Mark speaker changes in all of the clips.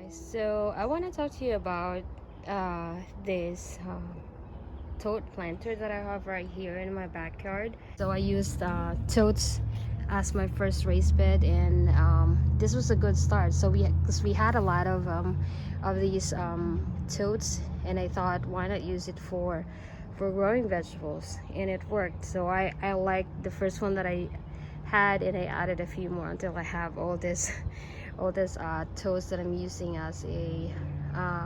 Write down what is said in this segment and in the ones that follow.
Speaker 1: guys, so I want to talk to you about this tote planter that I have right here in my backyard. So I used totes as my first raised bed, and this was a good start. So because we had a lot of these totes, and I thought, why not use it for growing vegetables, and it worked. So I liked the first one that I had, and I added a few more until I have all this all this toast that I'm using as a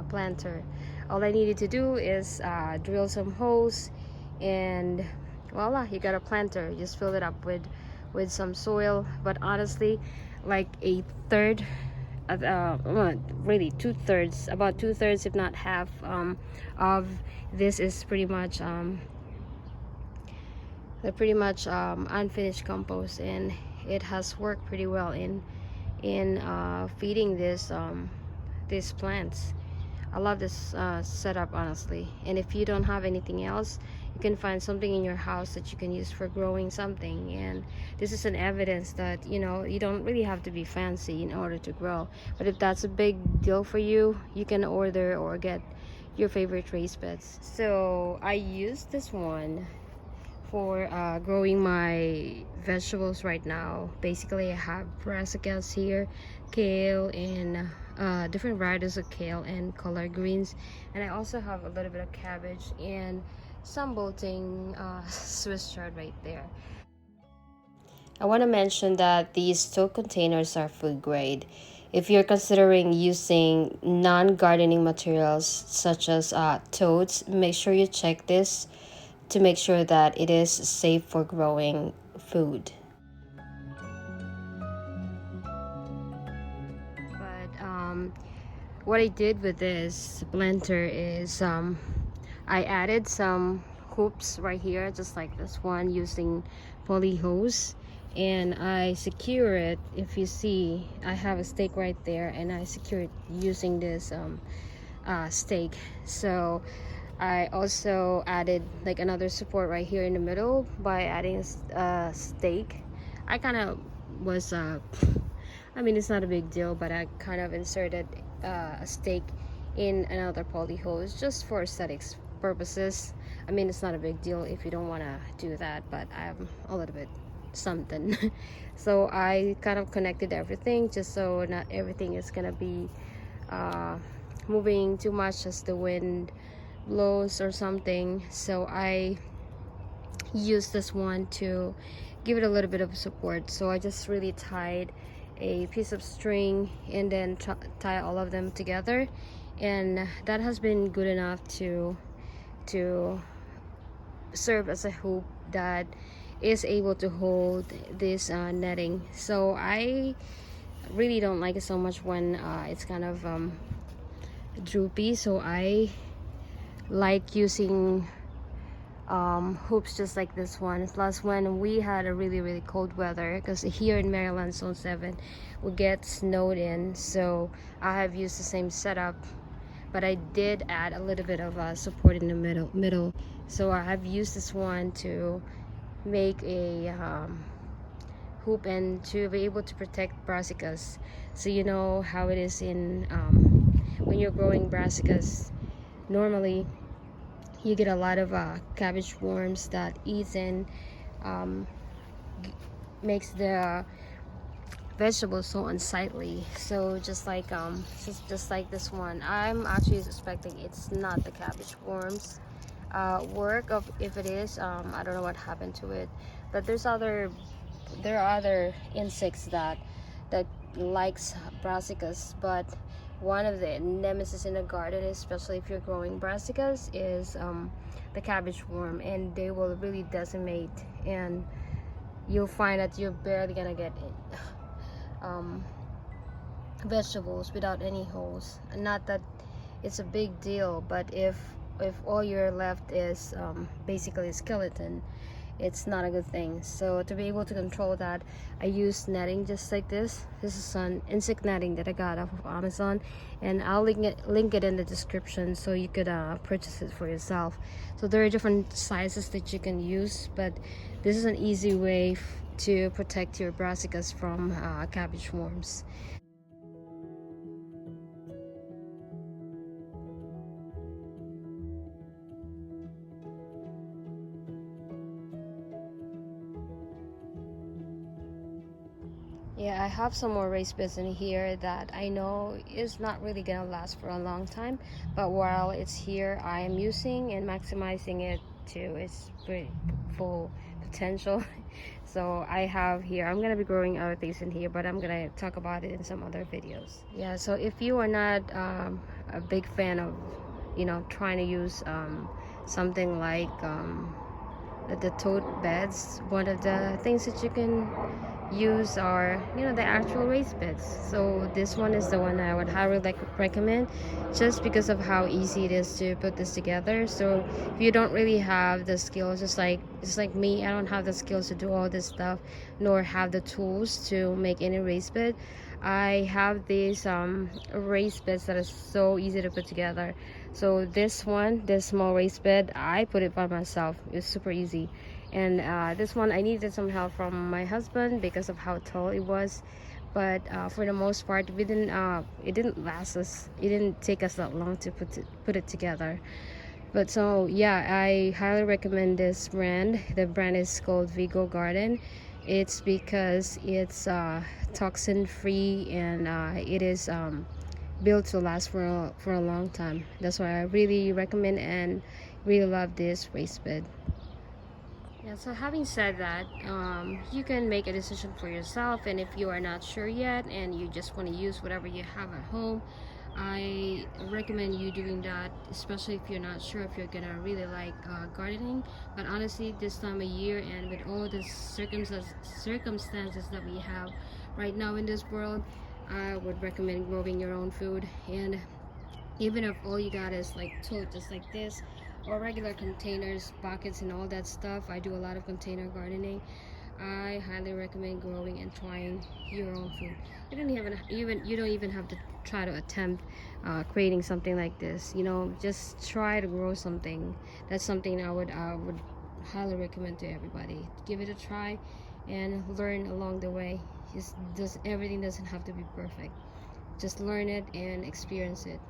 Speaker 1: planter. All I needed to do is drill some holes, and voila, you got a planter. Just fill it up with some soil, but honestly, like a third well, really two-thirds, about two-thirds if not half, of this is pretty much unfinished compost, and it has worked pretty well in feeding these plants. I love this setup, honestly. And if you don't have anything else, you can find something in your house that you can use for growing something. And this is an evidence that, you know, you don't really have to be fancy in order to grow. But if that's a big deal for you, you can order or get your favorite raised beds. So I used this one for growing my vegetables right now. Basically, I have brassicas here, kale, and different varieties of kale and collard greens, and I also have a little bit of cabbage and some bolting Swiss chard right there. I want to mention that these tote containers are food grade. If you're considering using non-gardening materials such as totes, make sure you check this to make sure that it is safe for growing food. But what I did with this blender is I added some hoops right here, just like this one, using poly hose, and I secure it. If you see, I have a stake right there, and I secure it using this stake. So I also added like another support right here in the middle by adding a stake. I kind of was I mean, it's not a big deal, but I kind of inserted a stake in another poly hose just for aesthetics purposes. I mean, it's not a big deal if you don't want to do that, but I'm a little bit something. So I kind of connected everything just so not everything is gonna be moving too much as the wind blows or something. So I use this one to give it a little bit of support. So I just really tied a piece of string and then tie all of them together, and that has been good enough to serve as a hoop that is able to hold this netting. So I really don't like it so much when it's kind of droopy, so I like using hoops just like this one. Plus, when we had a really cold weather, because here in Maryland zone 7 we get snowed in, so I have used the same setup, but I did add a little bit of support in the middle. So I have used this one to make a hoop and to be able to protect brassicas. So you know how it is in when you're growing brassicas, normally you get a lot of cabbage worms that eats and um, makes the vegetables so unsightly. So just like this one, I'm actually suspecting it's not the cabbage worms work. Of if it is, I don't know what happened to it, but there are other insects that likes brassicas, but one of the nemesis in the garden, especially if you're growing brassicas, is the cabbage worm, and they will really decimate, and you'll find that you're barely gonna get vegetables without any holes. Not that it's a big deal, but if all you're left is basically a skeleton, it's not a good thing. So to be able to control that, I use netting just like this. This is an insect netting that I got off of Amazon, and I'll link it in the description so you could purchase it for yourself. So there are different sizes that you can use, but this is an easy way to protect your brassicas from cabbage worms. have some more raised beds in here that I know is not really gonna last for a long time, but while it's here, I am using and maximizing it to its full potential. So I have here, I'm gonna be growing other things in here, but I'm gonna talk about it in some other videos. Yeah, so if you are not a big fan of, you know, trying to use something like the tote beds, one of the things that you can use are, you know, the actual raised beds. So this one is the one I would highly recommend, just because of how easy it is to put this together. So if you don't really have the skills, just like me, I don't have the skills to do all this stuff, nor have the tools to make any raised bed. I have these raised beds that are so easy to put together. So this one, this small raised bed, I put it by myself. It's super easy. And this one, I needed some help from my husband because of how tall it was. But for the most part, it didn't last us. It didn't take us that long to put it together. But so yeah, I highly recommend this brand. The brand is called Vigo Garden. It's because it's toxin free, and it is built to last for a long time. That's why I really recommend and really love this raised bed. Yeah, so having said that, you can make a decision for yourself, and if you are not sure yet and you just want to use whatever you have at home, I recommend you doing that, especially if you're not sure if you're gonna really like gardening. But honestly, this time of year and with all the circumstances that we have right now in this world, I would recommend growing your own food. And even if all you got is like tote just like this, or regular containers, buckets and all that stuff, I do a lot of container gardening. I highly recommend growing and trying your own food. You don't even have to try to attempt creating something like this. You know, just try to grow something. That's something I would highly recommend to everybody. Give it a try and learn along the way. Everything doesn't have to be perfect. Just learn it and experience it.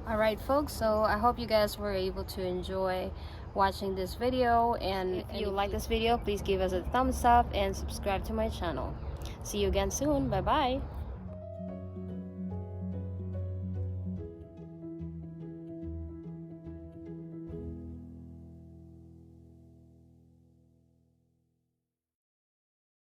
Speaker 1: Alright folks, so I hope you guys were able to enjoy watching this video, and if you like this video, please give us a thumbs up and subscribe to my channel. See you again soon. Bye bye.